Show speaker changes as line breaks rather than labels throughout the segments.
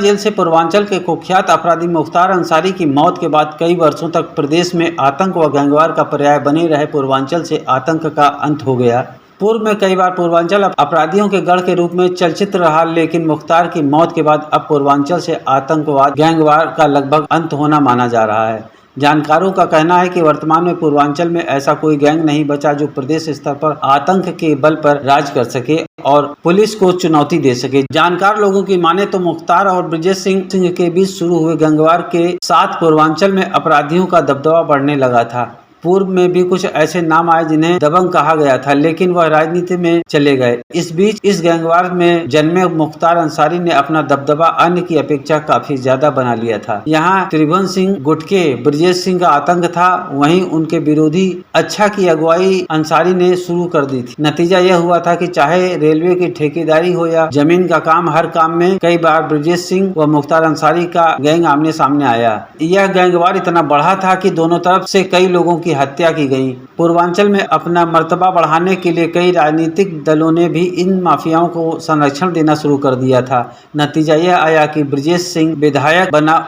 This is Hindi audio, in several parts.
जेल से पूर्वांचल के कुख्यात अपराधी मुख्तार अंसारी की मौत के बाद कई वर्षों तक प्रदेश में आतंक व गैंगवार का पर्याय बने रहे पूर्वांचल से आतंक का अंत हो गया। पूर्व में कई बार पूर्वांचल अपराधियों के गढ़ के रूप में चर्चित रहा, लेकिन मुख्तार की मौत के बाद अब पूर्वांचल से आतंकवाद गैंगवार का लगभग अंत होना माना जा रहा है। जानकारों का कहना है कि वर्तमान में पूर्वांचल में ऐसा कोई गैंग नहीं बचा जो प्रदेश स्तर पर आतंक के बल पर राज कर सके और पुलिस को चुनौती दे सके। जानकार लोगों की माने तो मुख्तार और ब्रजेश सिंह के बीच शुरू हुए गैंगवार के साथ पूर्वांचल में अपराधियों का दबदबा बढ़ने लगा था। पूर्व में भी कुछ ऐसे नाम आए जिन्हें दबंग कहा गया था, लेकिन वह राजनीति में चले गए। इस बीच इस गैंगवार में जन्मे मुख्तार अंसारी ने अपना दबदबा अन्य की अपेक्षा काफी ज्यादा बना लिया था। यहाँ त्रिभुवन सिंह गुटके ब्रजेश सिंह का आतंक था, वहीं उनके विरोधी अच्छा की अगुवाई अंसारी ने शुरू कर दी थी। नतीजा यह हुआ था कि चाहे रेलवे की ठेकेदारी हो या जमीन का काम, हर काम में कई बार ब्रजेश सिंह व मुख्तार अंसारी का गैंग आमने सामने आया। यह गैंगवार इतना बढ़ा था कि दोनों तरफ से कई लोगों की हत्या की गई। पूर्वांचल में अपना मर्तबा बढ़ाने के लिए कई राजनीतिक दलों ने भी इन माफियाओं को संरक्षण देना शुरू कर दिया था। नतीजा यह आया कि ब्रजेश सिंह विधायक बना।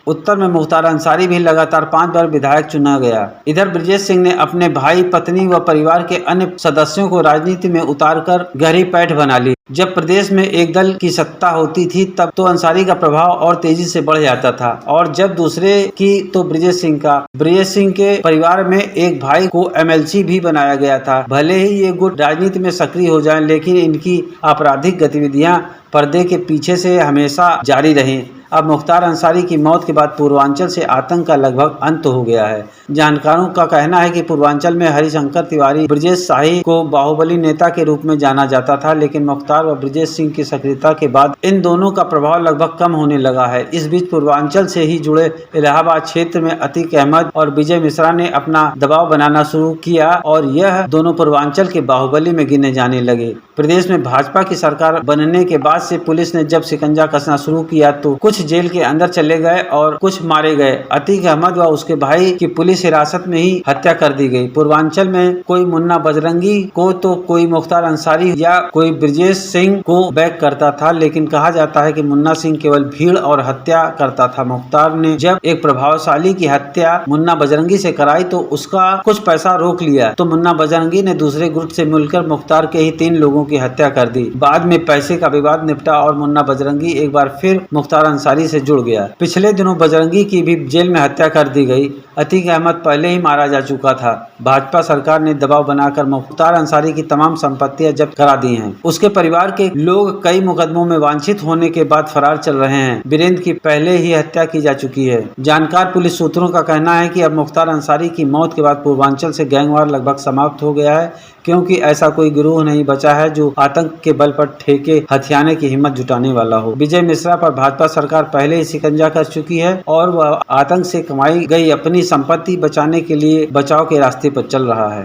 उत्तर में मुख्तार अंसारी भी लगातार 5 बार विधायक चुना गया। इधर ब्रजेश सिंह ने अपने भाई, पत्नी व परिवार के अन्य सदस्यों को राजनीति में उतारकर गहरी पैठ बना ली। जब प्रदेश में एक दल की सत्ता होती थी तब तो अंसारी का प्रभाव और तेजी से बढ़ जाता था, और जब दूसरे की तो ब्रजेश सिंह का। ब्रजेश सिंह के परिवार में एक भाई को MLC भी बनाया गया था। भले ही ये गुट राजनीति में सक्रिय हो जाएं, लेकिन इनकी आपराधिक गतिविधियां पर्दे के पीछे से हमेशा जारी रहीं। अब मुख्तार अंसारी की मौत के बाद पूर्वांचल से आतंक का लगभग अंत हो गया है। जानकारों का कहना है कि पूर्वांचल में हरिशंकर तिवारी, ब्रजेश शाही को बाहुबली नेता के रूप में जाना जाता था, लेकिन मुख्तार व ब्रजेश सिंह की सक्रियता के बाद इन दोनों का प्रभाव लगभग कम होने लगा है। इस बीच पूर्वांचल से ही जुड़े इलाहाबाद क्षेत्र में अतीक अहमद और विजय मिश्रा ने अपना दबाव बनाना शुरू किया और यह दोनों पूर्वांचल के बाहुबली में गिने जाने लगे। प्रदेश में भाजपा की सरकार बनने के बाद से पुलिस ने जब शिकंजा कसना शुरू किया तो कुछ जेल के अंदर चले गए और कुछ मारे गए। अतीक अहमद व उसके भाई की पुलिस हिरासत में ही हत्या कर दी गई। पूर्वांचल में कोई मुन्ना बजरंगी को तो कोई मुख्तार अंसारी या कोई ब्रजेश सिंह को बैक करता था, लेकिन कहा जाता है कि मुन्ना सिंह केवल भीड़ और हत्या करता था। मुख्तार ने जब एक प्रभावशाली की हत्या मुन्ना बजरंगी से कराई तो उसका कुछ पैसा रोक लिया, तो मुन्ना बजरंगी ने दूसरे गुट से मिलकर मुख्तार के ही 3 लोगों की हत्या कर दी। बाद में पैसे का विवाद निपटा और मुन्ना बजरंगी एक बार फिर मुख्तार अंसारी से जुड़ गया। पिछले दिनों बजरंगी की भी जेल में हत्या कर दी गई। अतीक अहमद पहले ही मारा जा चुका था। भाजपा सरकार ने दबाव बनाकर मुख्तार अंसारी की तमाम संपत्तियां जब्त करा दी हैं। उसके परिवार के लोग कई मुकदमों में वांछित होने के बाद फरार चल रहे हैं। वीरेंद्र की पहले ही हत्या की जा चुकी है। जानकार पुलिस सूत्रों का कहना है कि अब मुख्तार अंसारी की मौत के बाद पूर्वांचल से गैंगवार लगभग समाप्त हो गया है, क्योंकि ऐसा कोई गिरोह नहीं बचा है जो आतंक के बल पर ठेके हथियाने की हिम्मत जुटाने वाला हो। विजय मिश्रा पर भाजपा सरकार पहले ही शिकंजा कर चुकी है और वह आतंक से कमाई गई अपनी संपत्ति बचाने के लिए बचाव के रास्ते पर चल रहा है।